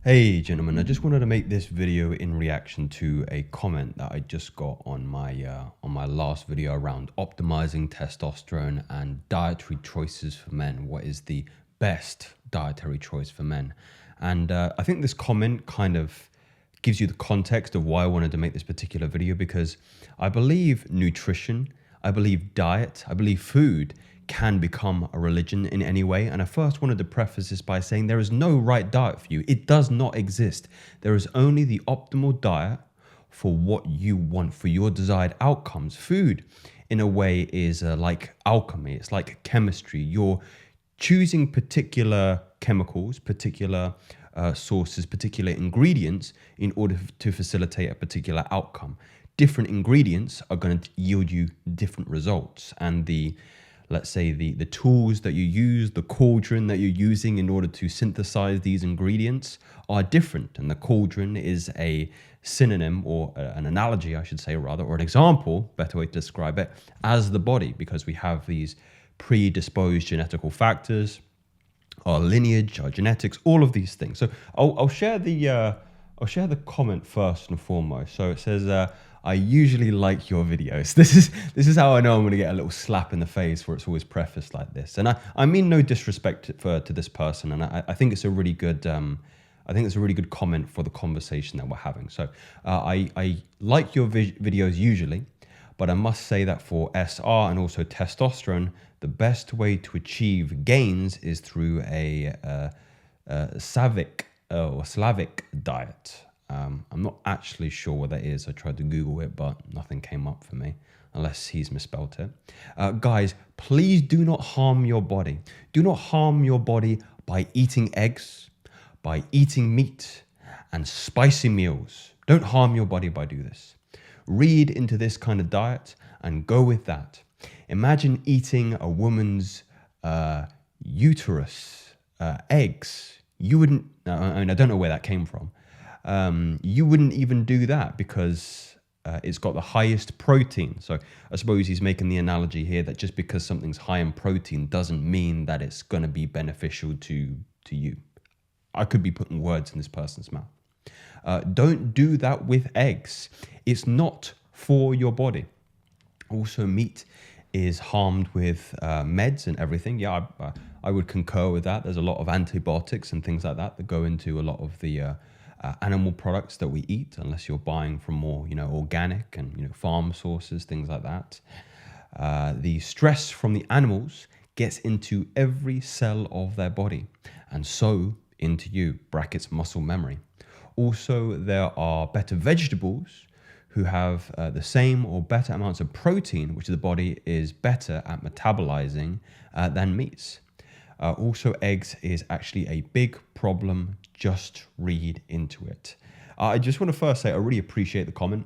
Hey gentlemen, I just wanted to make this video in reaction to a comment that I just got on my last video around optimizing testosterone and dietary choices for men. What is the best dietary choice for men? And I think this comment kind of gives you the context of why I wanted to make this particular video, because I believe nutrition, I believe diet, I believe food can become a religion in any way. And I first wanted to preface this by saying there is no right diet for you. It does not exist. There is only the optimal diet for what you want, for your desired outcomes. Food, in a way, is like alchemy. It's like chemistry. You're choosing particular chemicals, particular sources, particular ingredients in order to facilitate a particular outcome. Different ingredients are going to yield you different results. And let's say the tools that you use, the cauldron that you're using in order to synthesize these ingredients are different. And the cauldron is a synonym, or an analogy, I should say, rather, or an example, better way to describe it, as the body, because we have these predisposed genetical factors, our lineage, our genetics, all of these things. So I'll share the comment first and foremost. So it says, I usually like your videos. This is how I know I'm going to get a little slap in the face, where it's always prefaced like this. And I mean no disrespect to this person, and I think it's a really good comment for the conversation that we're having. So I like your videos usually, but I must say that for SR and also testosterone, the best way to achieve gains is through a Slavic diet. I'm not actually sure what that is. I tried to Google it, but nothing came up for me, unless he's misspelled it. Guys, please do not harm your body. Do not harm your body by eating eggs, by eating meat and spicy meals. Don't harm your body by doing this. Read into this kind of diet and go with that. Imagine eating a woman's uterus, eggs. You wouldn't, I don't know where that came from. You wouldn't even do that because it's got the highest protein. So I suppose he's making the analogy here that just because something's high in protein doesn't mean that it's going to be beneficial to you. I could be putting words in this person's mouth. Don't do that with eggs. It's not for your body. Also, meat is harmed with meds and everything. Yeah, I would concur with that. There's a lot of antibiotics and things like that go into a lot of the animal products that we eat, unless you're buying from more, organic and, farm sources, things like that. The stress from the animals gets into every cell of their body, and so into you, brackets muscle memory. Also, there are better vegetables who have the same or better amounts of protein, which the body is better at metabolizing than meats. Also, eggs is actually a big problem. Just read into it. I just want to first say I really appreciate the comment.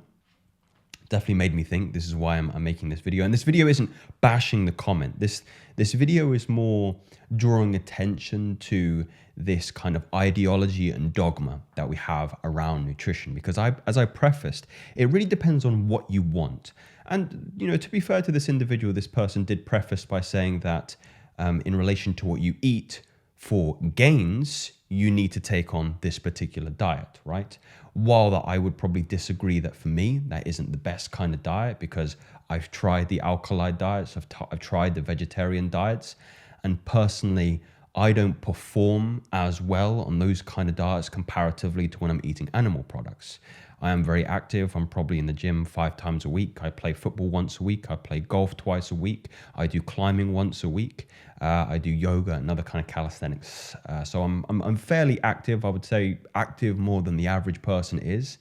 Definitely made me think. This is why I'm making this video. And this video isn't bashing the comment. This video is more drawing attention to this kind of ideology and dogma that we have around nutrition. Because as I prefaced, it really depends on what you want. And, to be fair to this individual, this person did preface by saying that in relation to what you eat for gains, you need to take on this particular diet, right? While that I would probably disagree that for me, that isn't the best kind of diet, because I've tried the alkali diets, I've tried the vegetarian diets, and personally, I don't perform as well on those kind of diets comparatively to when I'm eating animal products. I am very active. I'm probably in the gym 5 times a week. I play football once a week. I play golf twice a week. I do climbing once a week. I do yoga and other kind of calisthenics. So I'm fairly active. I would say active more than the average person is.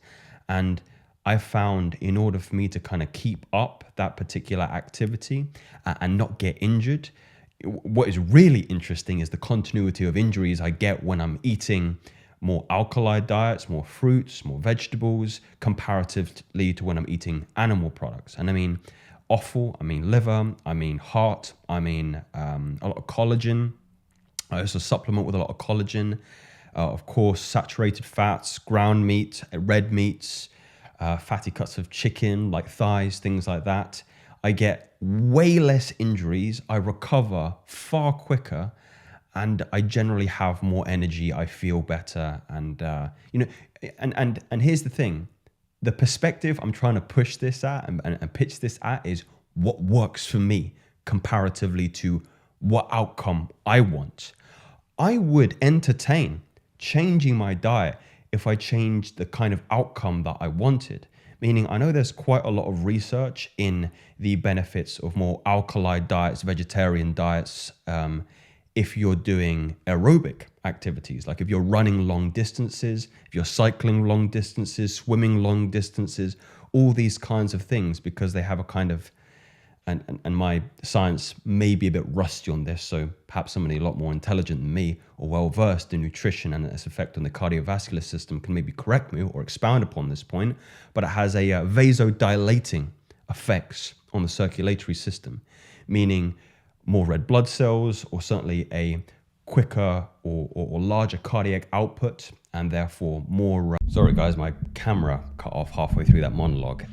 And I found in order for me to kind of keep up that particular activity and not get injured, what is really interesting is the continuity of injuries I get when I'm eating more alkali diets, more fruits, more vegetables, comparatively to when I'm eating animal products. And I mean offal, I mean liver, I mean heart, I mean a lot of collagen. I also supplement with a lot of collagen. Of course, saturated fats, ground meat, red meats, fatty cuts of chicken, like thighs, things like that. I get way less injuries. I recover far quicker. and I generally have more energy. I feel better, and and here's the thing: the perspective I'm trying to push this at and pitch this at is what works for me comparatively to what outcome I want. I would entertain changing my diet if I changed the kind of outcome that I wanted. Meaning, I know there's quite a lot of research in the benefits of more alkali diets, vegetarian diets, if you're doing aerobic activities, like if you're running long distances, if you're cycling long distances, swimming long distances, all these kinds of things, because they have a kind of, and my science may be a bit rusty on this, so perhaps somebody a lot more intelligent than me or well-versed in nutrition and its effect on the cardiovascular system can maybe correct me or expound upon this point, but it has a vasodilating effects on the circulatory system, meaning more red blood cells, or certainly a quicker or larger cardiac output, and therefore more... Sorry guys, my camera cut off halfway through that monologue.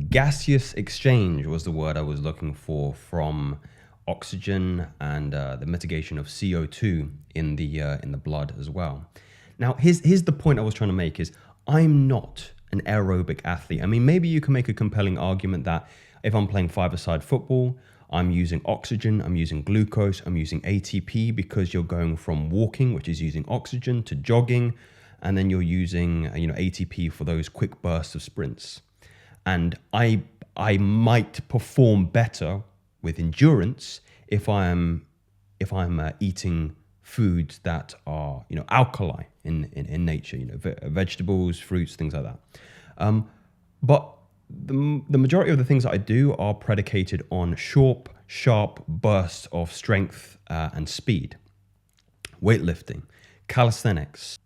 Gaseous exchange was the word I was looking for, from oxygen and the mitigation of CO2 in the blood as well. Now, here's the point I was trying to make is I'm not an aerobic athlete. I mean, maybe you can make a compelling argument that if I'm playing five-a-side football, I'm using oxygen, I'm using glucose, I'm using ATP, because you're going from walking, which is using oxygen, to jogging, and then you're using ATP for those quick bursts of sprints. And I might perform better with endurance if I'm eating foods that are alkali in nature, vegetables, fruits, things like that. But the majority of the things that I do are predicated on short, sharp bursts of strength and speed. Weightlifting, calisthenics,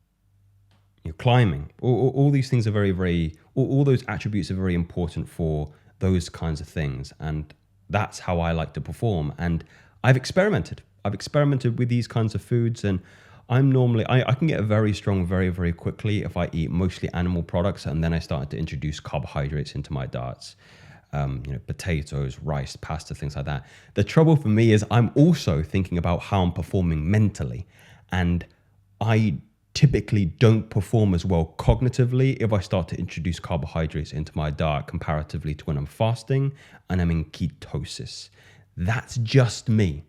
climbing, all these things are all those attributes are very important for those kinds of things. And that's how I like to perform. And I've experimented with these kinds of foods, and I'm normally, I can get very strong very, very quickly if I eat mostly animal products, and then I started to introduce carbohydrates into my diets. Potatoes, rice, pasta, things like that. The trouble for me is I'm also thinking about how I'm performing mentally, and I typically don't perform as well cognitively if I start to introduce carbohydrates into my diet comparatively to when I'm fasting and I'm in ketosis. That's just me.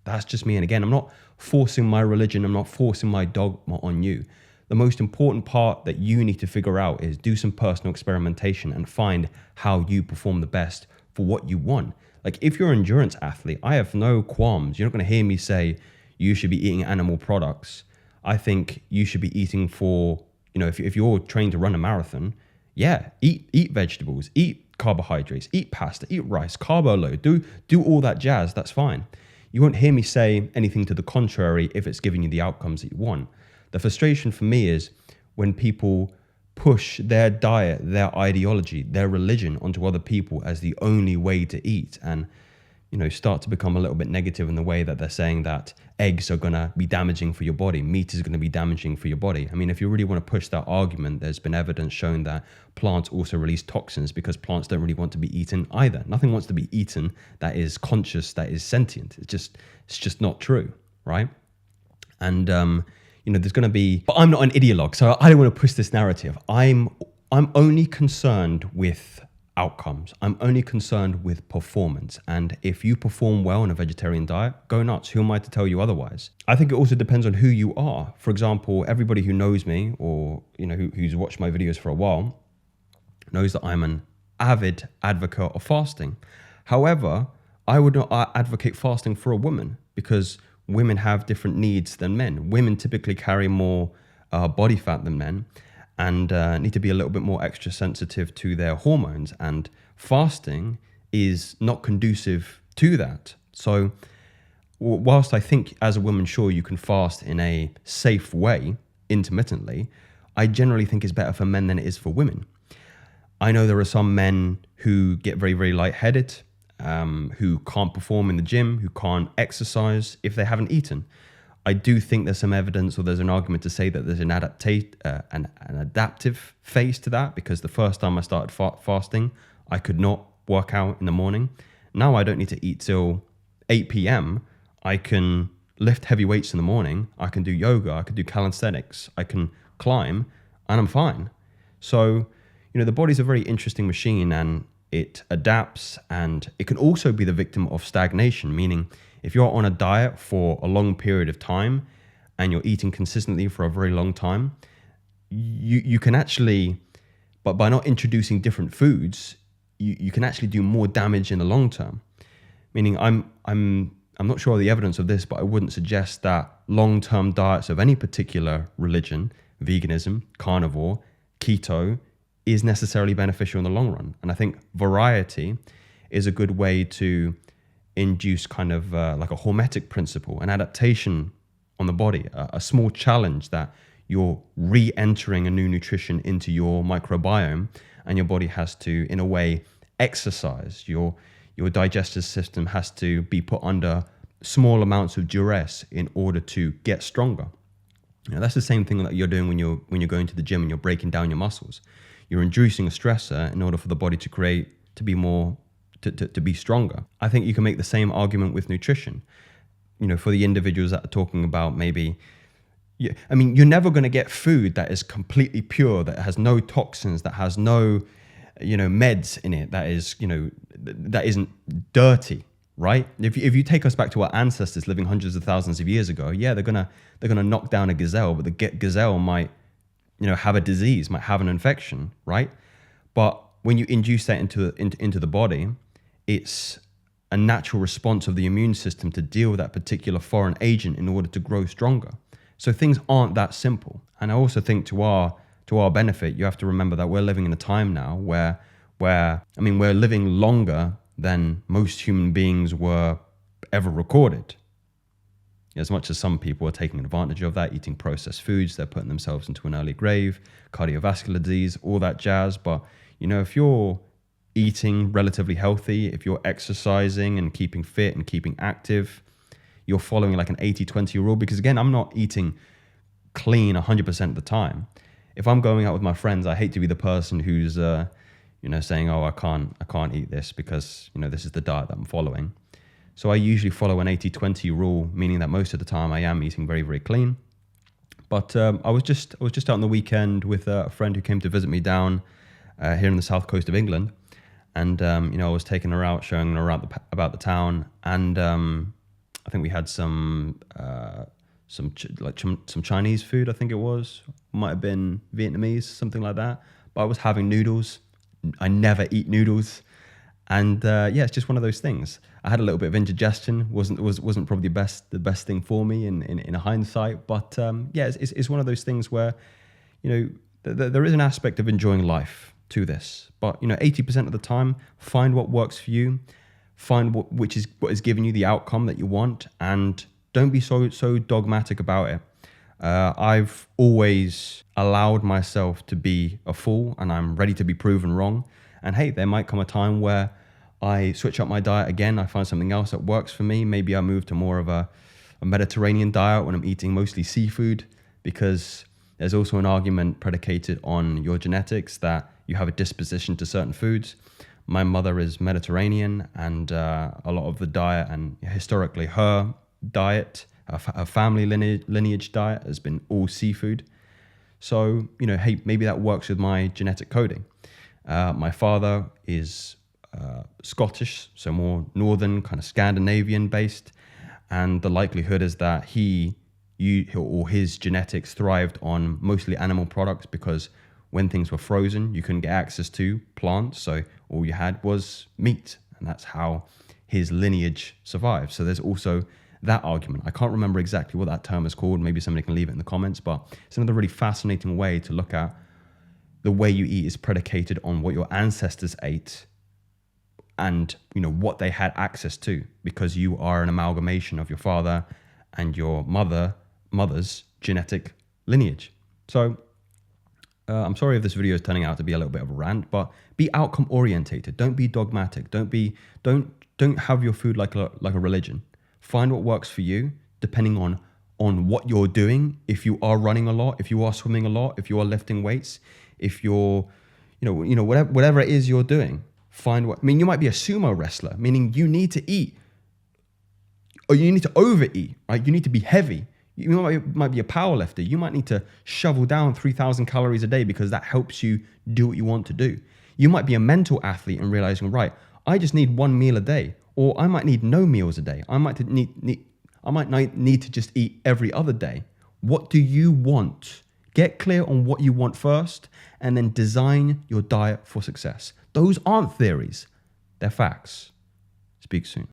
And again, I'm not forcing my religion. I'm not forcing my dogma on you. The most important part that you need to figure out is do some personal experimentation and find how you perform the best for what you want. Like if you're an endurance athlete, I have no qualms. You're not going to hear me say you should be eating animal products. I think you should be eating for, if you're trained to run a marathon, eat vegetables, eat carbohydrates, eat pasta, eat rice, carbo load, do all that jazz. That's fine. You won't hear me say anything to the contrary if it's giving you the outcomes that you want. The frustration for me is when people push their diet, their ideology, their religion onto other people as the only way to eat, and start to become a little bit negative in the way that they're saying that eggs are going to be damaging for your body, meat is going to be damaging for your body. I mean, if you really want to push that argument, there's been evidence showing that plants also release toxins because plants don't really want to be eaten either. Nothing wants to be eaten that is conscious, that is sentient. It's just not true, right? And there's going to be, but I'm not an ideologue, so I don't want to push this narrative. I'm only concerned with outcomes. I'm only concerned with performance. And if you perform well on a vegetarian diet, go nuts. Who am I to tell you otherwise? I think it also depends on who you are. For example, everybody who knows me or who's watched my videos for a while knows that I'm an avid advocate of fasting. However, I would not advocate fasting for a woman because women have different needs than men. Women typically carry more body fat than men, and need to be a little bit more extra sensitive to their hormones. And fasting is not conducive to that. So whilst I think as a woman, sure, you can fast in a safe way, intermittently, I generally think it's better for men than it is for women. I know there are some men who get very, very lightheaded, who can't perform in the gym, who can't exercise if they haven't eaten. I do think there's some evidence, or there's an argument to say that there's an adaptive phase to that, because the first time I started fasting, I could not work out in the morning. Now I don't need to eat till 8 p.m. I can lift heavy weights in the morning. I can do yoga. I can do calisthenics. I can climb, and I'm fine. So, the body's a very interesting machine, and it adapts, and it can also be the victim of stagnation, meaning if you're on a diet for a long period of time and you're eating consistently for a very long time, you can actually, but by not introducing different foods, you can actually do more damage in the long term. Meaning I'm not sure of the evidence of this, but I wouldn't suggest that long-term diets of any particular religion, veganism, carnivore, keto, is necessarily beneficial in the long run. And I think variety is a good way to induce kind of like a hormetic principle, an adaptation on the body, a small challenge that you're re-entering a new nutrition into your microbiome, and your body has to, in a way, exercise. Your digestive system has to be put under small amounts of duress in order to get stronger. That's the same thing that you're doing when you're going to the gym and you're breaking down your muscles. You're inducing a stressor in order for the body to be stronger. I think you can make the same argument with nutrition. For the individuals that are talking about maybe, you're never going to get food that is completely pure, that has no toxins, that has no, meds in it, that is, that isn't dirty, right? If you take us back to our ancestors living hundreds of thousands of years ago, they're gonna knock down a gazelle, but the gazelle might, have a disease, might have an infection, right? But when you induce that into the body, it's a natural response of the immune system to deal with that particular foreign agent in order to grow stronger. So things aren't that simple. And I also think to our benefit, you have to remember that we're living in a time now where we're living longer than most human beings were ever recorded. As much as some people are taking advantage of that, eating processed foods, they're putting themselves into an early grave, cardiovascular disease, all that jazz. But, if you're eating relatively healthy, if you're exercising and keeping fit and keeping active, you're following like an 80-20 rule. Because again, I'm not eating clean 100% of the time. If I'm going out with my friends, I hate to be the person who's, saying, oh, I can't eat this because, this is the diet that I'm following. So I usually follow an 80-20 rule, meaning that most of the time I am eating very, very clean. But I was just out on the weekend with a friend who came to visit me down here in the south coast of England. And, I was taking her out, showing her around about the town. And I think we had some Chinese food, I think it was. Might have been Vietnamese, something like that. But I was having noodles. I never eat noodles. And it's just one of those things. I had a little bit of indigestion. wasn't probably the best thing for me in hindsight. But it's one of those things where, there is an aspect of enjoying life to this. But 80% of the time, find what works for you. Find what is giving you the outcome that you want, and don't be so dogmatic about it. I've always allowed myself to be a fool, and I'm ready to be proven wrong. And hey, there might come a time where I switch up my diet again. I find something else that works for me. Maybe I move to more of a Mediterranean diet when I'm eating mostly seafood, because there's also an argument predicated on your genetics that you have a disposition to certain foods. My mother is Mediterranean, and a lot of the diet, and historically her diet, her family lineage diet has been all seafood. So, hey, maybe that works with my genetic coding. My father is Scottish, so more northern, kind of Scandinavian based. And the likelihood is that his genetics thrived on mostly animal products, because when things were frozen, you couldn't get access to plants. So all you had was meat. And that's how his lineage survived. So there's also that argument. I can't remember exactly what that term is called. Maybe somebody can leave it in the comments. But it's another really fascinating way to look at the way you eat is predicated on what your ancestors ate and what they had access to, because you are an amalgamation of your father and your mother's genetic lineage. So I'm sorry if this video is turning out to be a little bit of a rant, but be outcome orientated. Don't be dogmatic. Don't have your food like a religion. Find what works for you depending on what you're doing. If you are running a lot, if you are swimming a lot, if you are lifting weights, if you're, whatever it is you're doing, you might be a sumo wrestler, meaning you need to eat Or you need to overeat, right? You need to be heavy. You might be a power lifter. You might need to shovel down 3,000 calories a day because that helps you do what you want to do. You might be a mental athlete and realizing, right, I just need one meal a day, or I might need no meals a day. I might need to just eat every other day. What do you want? Get clear on what you want first, and then design your diet for success. Those aren't theories. They're facts. Speak soon.